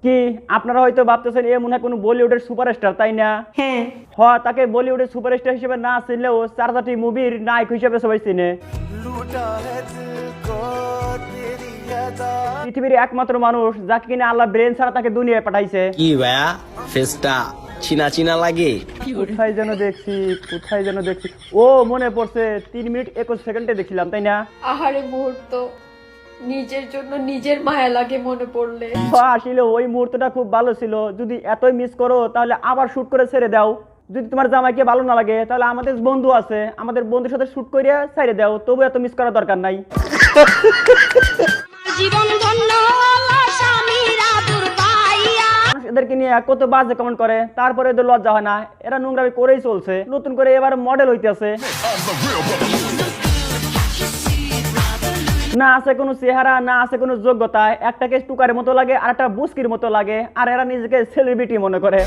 কি আপনারা হয়তো ভাবতেছেন এ মনে হয় কোনো বলিউডের সুপারস্টার, তাই না? হ্যাঁ। তাকে বলিউডের সুপারস্টার হিসেবে না চিনলেও 4টি মুভির নায়ক হিসেবে সবাই চিনে। পৃথিবীর একমাত্র মানুষ যাকে কিনা আল্লাহ ব্রেন ছাড়া তাকে দুনিয়ায় পাঠাইছে। কি ভাইয়া ফেসটা চিনা চিনা লাগে? কোথায় যেন দেখছি ও মনে পড়ছে, 3 মিনিট 21 সেকেন্ডে দেখছিলাম, তাই না? আহারে মুহূর্ত, নিজের জন্য নিজের মায়া লাগে মনে পড়লে। আসলে ওই মুহূর্তটা খুব ভালো ছিল। যদি এতই মিস করো তাহলে আবার শুট করে ছেড়ে দাও। যদি তোমার জামাইকে ভালো না লাগে তাহলে আমাদের বন্ধু আছে, আমাদের বন্ধুর সাথে শুট করে ছেড়ে দাও, তবু এত মিস করার দরকার নাই। এদেরকে নিয়ে কত বাজে কমেন্ট করে, তারপরে এদের লজ্জা হয় না? এরা নোংরামি করেই চলছে, নতুন করে এবার মডেল হইতেছে। না আছে কোনো চেহারা, না আছে কোনো যোগ্যতা, একটাকে টুকারের মতো লাগে আর একটা বুস্কির মতো লাগে, আর এরা নিজেকে সেলিব্রিটি মনে করে।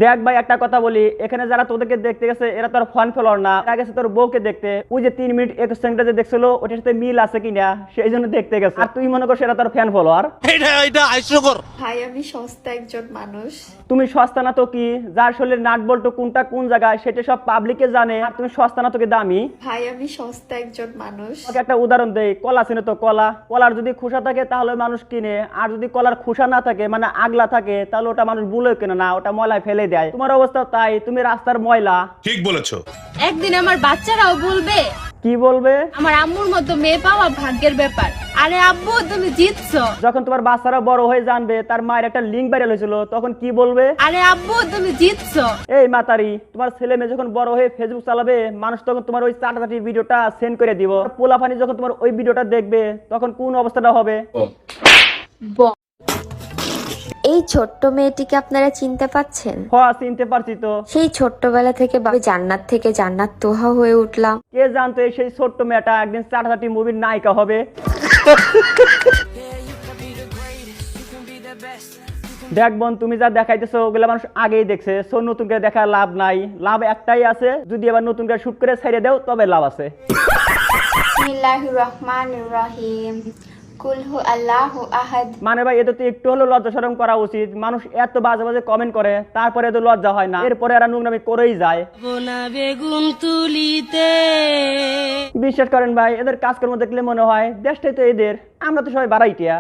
দেখ ভাই একটা কথা বলি, এখানে যারা তোদেরকে দেখতে গেছে এরা তোর ফ্যান ফলোয়ার না, এরা গেছে তোর বউকে দেখতে। ওই যে 3 মিনিট 21 সেকেন্ডে যে দেখছিল ওটার সাথে মিল আছে কিনা সেই জন্য দেখতে গেছে, আর তুই মনে করছিস এরা তোর ফ্যান ফলোয়ার। ভাই আমি সস্তা একজন মানুষ। তুমি সস্তা না তো কি? যার শরীরের নাট বল্টু কোনটা কোন জায়গায় সেটা সব পাবলিকে জানে, আর তুমি সস্তা না তো কি দামি? ভাই আমি সস্তা একজন মানুষ। ওকে একটা উদাহরণ দেই, কলা চিনে তো? কলার যদি খোসা থাকে তাহলে মানুষ কিনে, আর যদি কলার খোসা না থাকে মানে আগলা থাকে তাহলে ওটা মানুষ ভুলেও কিনে না, ওটা ময়লায় ফেলে দেয়। তোমার অবস্থা তাই, তুমি রাস্তার ময়লা। ঠিক বলেছো। একদিন আমার বাচ্চারাও বলবে কি বলবে? আমার আম্মুর মতো মেয়ে পাওয়া ভাগ্যের ব্যাপার। আরে আব্বু তুমি জিতছো। যখন তোমার বাচ্চারা বড় হয়ে জানবে তার মায়ের একটা লিঙ্ক ভাইরাল হয়েছিল তখন কি বলবে? আরে আব্বু তুমি জিতছো। এই মাতারি, তোমার ছেলে মেয়ে যখন বড় হয়ে ফেসবুক চালাবে মানুষ তখন তোমার ওই চাটাচাটি ভিডিওটা সেন্ড করে দিব। পোলাপানি যখন তোমার ওই ভিডিওটা দেখবে তখন কোন অবস্থাটা হবে? এই ছোট্ট মেয়েটিকে আপনারা চিনতে পাচ্ছেন? চিনতে পারছি তো। সেই ছোট্টবেলা থেকে জান্নাত থেকে জান্নাত তোহা হয়ে উঠলাম। কে জানতো এই সেই ছোট্ট মেয়েটা একদিন চাটাচাটি মুভির নায়িকা হবে? দেখ বোন, তুমি যা দেখাইতেছো ওগুলো মানুষ আগেই দেখছে, সো নতুন করে দেখা লাভ নাই। লাভ একটাই আছে, যদি এবার নতুন করে শুট করে ছেড়ে দাও তবে লাভ আছে। বিসমিল্লাহির রহমানির রহিম। কুল হু আল্লাহু আহাদ। মানে ভাই এদের তো একটু হলো লজ্জা শরম করা উচিত। মানুষ এত বাজে বাজে কমেন্ট করে তারপরে এদের লজ্জা হয় না, এরপরে এরা নোংরামি করেই যায়। বেগুন তুলিতে বিশ্বাস করেন ভাই, এদের কাজকর্ম দেখলে মনে হয় দেশটাই তো এদের, আমরা তো সবাই বাড়াইটিয়া।